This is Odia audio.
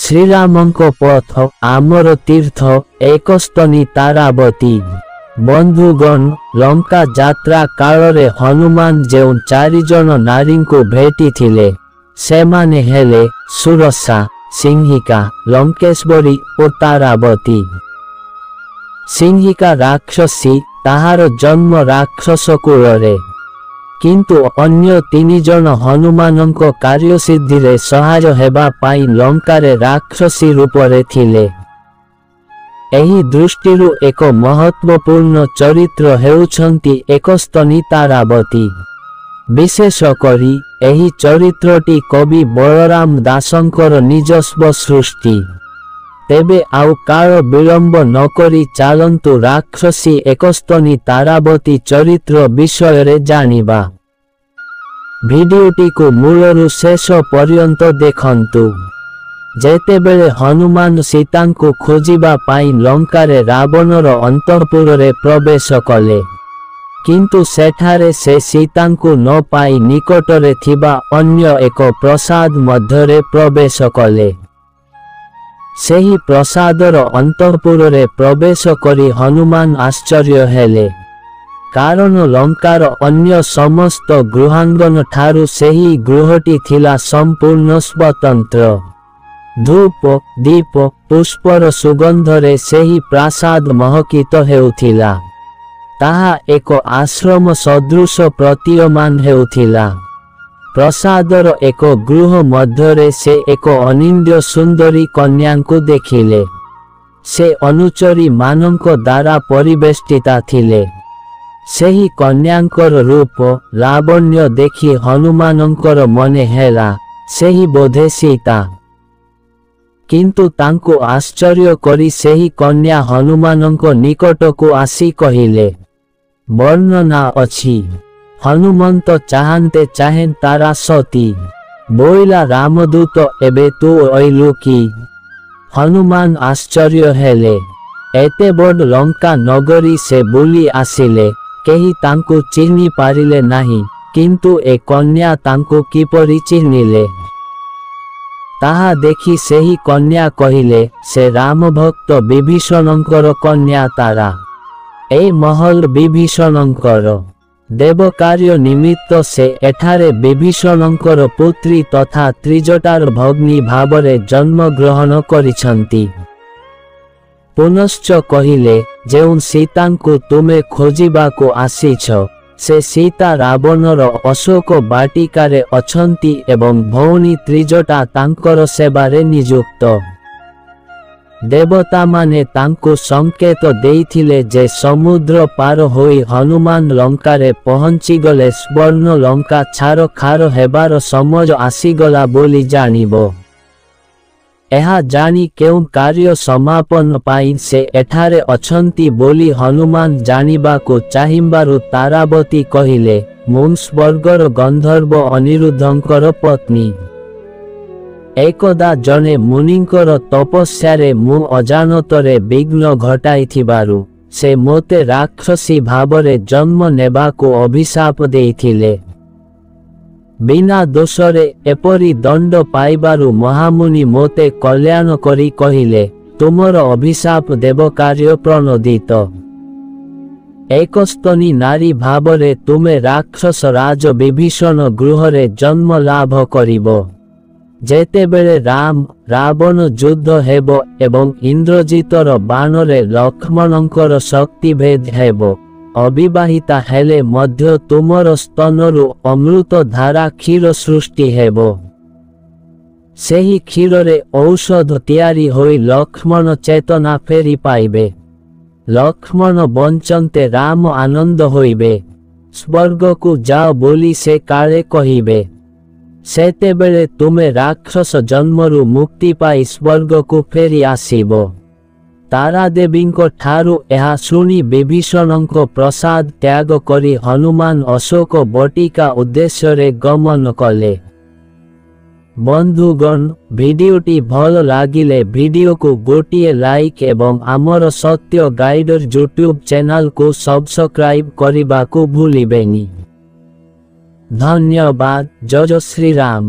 ଶ୍ରୀରାମଙ୍କ ପଥ ଆମର ତୀର୍ଥ ଏକସ୍ତନୀ ତାରାବତୀ। ବନ୍ଧୁଗଣ, ଲଙ୍କା ଯାତ୍ରା କାଳରେ ହନୁମାନ ଯେଉଁ 4 ଜଣ ନାରୀଙ୍କୁ ଭେଟିଥିଲେ ସେମାନେ ହେଲେ ସୁରସା, ସିଂହିକା, ଲଙ୍କେଶ୍ୱରୀ ଓ ତାରାବତୀ। ସିଂହିକା ରାକ୍ଷସୀ, ତାହାର ଜନ୍ମ ରାକ୍ଷସ କୁଳରେ। କିନ୍ତୁ ଅନ୍ୟ 3 ଜଣ ହନୁମାନଙ୍କ କାର୍ଯ୍ୟସିଦ୍ଧିରେ ସହାୟ ହେବା ପାଇଁ ଲଙ୍କାରେ ରାକ୍ଷସୀ ରୂପରେ ଥିଲେ। ଏହି ଦୃଷ୍ଟିରୁ ଏକ ମହତ୍ତ୍ୱପୂର୍ଣ୍ଣ ଚରିତ୍ର ହେଉଛନ୍ତି ଏକସ୍ତନୀ ତାରାବତୀ। ବିଶେଷ କରି ଏହି ଚରିତ୍ରଟି କବି ବଳରାମ ଦାସଙ୍କର ନିଜସ୍ୱ ସୃଷ୍ଟି। ତେବେ ଆଉ କାଳ ବିଳମ୍ବ ନକରି ଚାଲନ୍ତୁ ରାକ୍ଷସୀ ଏକସ୍ତନୀ ତାରାବତୀ ଚରିତ୍ର ବିଷୟରେ ଜାଣିବା। ଭିଡିଓଟିକୁ ମୂଳରୁ ଶେଷ ପର୍ଯ୍ୟନ୍ତ ଦେଖନ୍ତୁ। ଯେତେବେଳେ ହନୁମାନ ସୀତାଙ୍କୁ ଖୋଜିବା ପାଇଁ ଲଙ୍କାରେ ରାବଣର ଅନ୍ତଃପୁରରେ ପ୍ରବେଶ କଲେ, କିନ୍ତୁ ସେଠାରେ ସେ ସୀତାଙ୍କୁ ନ ପାଇ ନିକଟରେ ଥିବା ଅନ୍ୟ ଏକ ପ୍ରାସାଦ ମଧ୍ୟରେ ପ୍ରବେଶ କଲେ। ସେହି ପ୍ରାସାଦର ଅନ୍ତଃପୁରରେ ପ୍ରବେଶ କରି ହନୁମାନ ଆଶ୍ଚର୍ଯ୍ୟ ହେଲେ, କାରଣ ଲଙ୍କାର ଅନ୍ୟ ସମସ୍ତ ଗୃହାଙ୍ଗନ ଠାରୁ ସେହି ଗୃହଟି ଥିଲା ସମ୍ପୂର୍ଣ୍ଣ ସ୍ୱତନ୍ତ୍ର। ଧୂପ, ଦୀପ, ପୁଷ୍ପର ସୁଗନ୍ଧରେ ସେହି ପ୍ରାସାଦ ମହକିତ ହେଉଥିଲା। ତାହା ଏକ ଆଶ୍ରମ ସଦୃଶ ପ୍ରତୀୟମାନ ହେଉଥିଲା। ପ୍ରାସାଦର ଏକ ଗୃହ ମଧ୍ୟରେ ସେ ଏକ ଅନିନ୍ଦ୍ୟ ସୁନ୍ଦରୀ କନ୍ୟାଙ୍କୁ ଦେଖିଲେ। ସେ ଅନୁଚରୀ ମାନଙ୍କ ଦ୍ୱାରା ପରିବେଷ୍ଟିତା ଥିଲେ। ସେହି କନ୍ୟାଙ୍କର ରୂପ ଲାବଣ୍ୟ ଦେଖି ହନୁମାନଙ୍କର ମନେ ହେଲା ସେହି ବୋଧେ ସୀତା। କିନ୍ତୁ ତାଙ୍କୁ ଆଶ୍ଚର୍ଯ୍ୟ କରି ସେହି କନ୍ୟା ହନୁମାନଙ୍କ ନିକଟକୁ ଆସି କହିଲେ, ବର୍ଣ୍ଣନା ଅଛି, ହନୁମନ୍ତ ଚାହାନ୍ତେ ଚାହେଁ ତାରା ସତୀ। ବୋଇଲା ରାମଦୂତ ଏବେ ତୁ ଅଇଲୁ କି? ହନୁମାନ ଆଶ୍ଚର୍ଯ୍ୟ ହେଲେ। ଏତେ ବଡ଼ ଲଙ୍କା ନଗରୀ ସେ ବୁଲି ଆସିଲେ, କେହି ତାଙ୍କୁ ଚିହ୍ନି ପାରିଲେ ନାହିଁ, କିନ୍ତୁ ଏ କନ୍ୟା ତାଙ୍କୁ କିପରି ଚିହ୍ନିଲେ? ତାହା ଦେଖି ସେହି କନ୍ୟା କହିଲେ, ସେ ରାମଭକ୍ତ ବିଭୀଷଣଙ୍କର କନ୍ୟା ତାରା। ଏ ମହଲ ବିଭୀଷଣଙ୍କର। ଦେବ କାର୍ଯ୍ୟ ନିମିତ୍ତ ସେ ଏଠାରେ ବିଭୀଷଣଙ୍କର ପୁତ୍ରୀ ତଥା ତ୍ରିଜଟାର ଭଗ୍ନୀ ଭାବରେ ଜନ୍ମଗ୍ରହଣ କରିଛନ୍ତି। ପୁନଶ୍ଚ କହିଲେ, ଯେଉଁ ସୀତାଙ୍କୁ ତୁମେ ଖୋଜିବାକୁ ଆସିଛ, ସେ ସୀତା ରାବଣର ଅଶୋକ ବାଟିକାରେ ଅଛନ୍ତି ଏବଂ ଭଉଣୀ ତ୍ରିଜଟା ତାଙ୍କର ସେବାରେ ନିଯୁକ୍ତ। ଦେବତାମାନେ ତାଙ୍କୁ ସଂକେତ ଦେଇଥିଲେ ଯେ ସମୁଦ୍ର ପାର ହୋଇ ହନୁମାନ ଲଙ୍କାରେ ପହଞ୍ଚିଗଲେ ସ୍ୱର୍ଣ୍ଣ ଲଙ୍କା ଛାରଖାର ହେବାର ସମୟ ଆସିଗଲା ବୋଲି ଜାଣିବ। ଏହା ଜାଣି କେଉଁ କାର୍ଯ୍ୟ ସମାପନ ପାଇଁ ସେ ଏଠାରେ ଅଛନ୍ତି ବୋଲି ହନୁମାନ ଜାଣିବାକୁ ଚାହିଁବାରୁ ତାରାବତୀ କହିଲେ, ମୁଁ ସ୍ୱର୍ଗର ଗନ୍ଧର୍ବ ଅନିରୁଦ୍ଧଙ୍କର ପତ୍ନୀ। ଏକଦା ଜଣେ ମୁନିଙ୍କର ତପସ୍ୟାରେ ମୁଁ ଅଜାଣତରେ ବିଘ୍ନ ଘଟାଇଥିବାରୁ ସେ ମୋତେ ରାକ୍ଷସୀ ଭାବରେ ଜନ୍ମ ନେବାକୁ ଅଭିଶାପ ଦେଇଥିଲେ। ବିନା ଦୋଷରେ ଏପରି ଦଣ୍ଡ ପାଇବାରୁ ମହାମୁନି ମୋତେ କଲ୍ୟାଣ କରି କହିଲେ, ତୁମର ଅଭିଶାପ ଦେବ କାର୍ଯ୍ୟ ପ୍ରଣୋଦିତ। ଏକସ୍ତନୀ ନାରୀ ଭାବରେ ତୁମେ ରାକ୍ଷସ ରାଜ ବିଭୀଷଣ ଗୃହରେ ଜନ୍ମ ଲାଭ କରିବ। ଯେତେବେଳେ ରାବଣ ଯୁଦ୍ଧ ହେବ ଏବଂ ଇନ୍ଦ୍ରଜିତର ବାଣରେ ଲକ୍ଷ୍ମଣଙ୍କର ଶକ୍ତିଭେଦ ହେବ, ଅବିବାହିତା ହେଲେ ମଧ୍ୟ ତୁମର ସ୍ତନରୁ ଅମୃତ ଧାରା କ୍ଷୀର ସୃଷ୍ଟି ହେବ। ସେହି କ୍ଷୀରରେ ଔଷଧ ତିଆରି ହୋଇ ଲକ୍ଷ୍ମଣ ଚେତନା ଫେରି ପାଇବେ। ଲକ୍ଷ୍ମଣ ବଞ୍ଚନ୍ତେ ରାମ ଆନନ୍ଦ ହୋଇବେ। ସ୍ୱର୍ଗକୁ ଯାଅ ବୋଲି ସେ କାଳେ କହିବେ। ସେତେବେଳେ ତୁମେ ରାକ୍ଷସ ଜନ୍ମରୁ ମୁକ୍ତି ପାଇ ସ୍ୱର୍ଗକୁ ଫେରି ଆସିବ। ତାରାଦେବୀଙ୍କ ଠାରୁ ଏହା ଶୁଣି ବିଭୀଷଣଙ୍କ ପ୍ରସାଦ ତ୍ୟାଗ କରି ହନୁମାନ ଅଶୋକ ବଟିକା ଉଦ୍ଦେଶ୍ୟରେ ଗମନ କଲେ। ବନ୍ଧୁଗଣ, ଭିଡିଓଟି ଭଲ ଲାଗିଲେ ଭିଡିଓକୁ ଗୋଟିଏ ଲାଇକ୍ ଏବଂ ଆମର ସତ୍ୟ ଗାଇଡର ୟୁଟ୍ୟୁବ୍ ଚ୍ୟାନେଲକୁ ସବସ୍କ୍ରାଇବ୍ କରିବାକୁ ଭୁଲିବେନି। ଧନ୍ୟବାଦ। ଜୟ ଶ୍ରୀରାମ।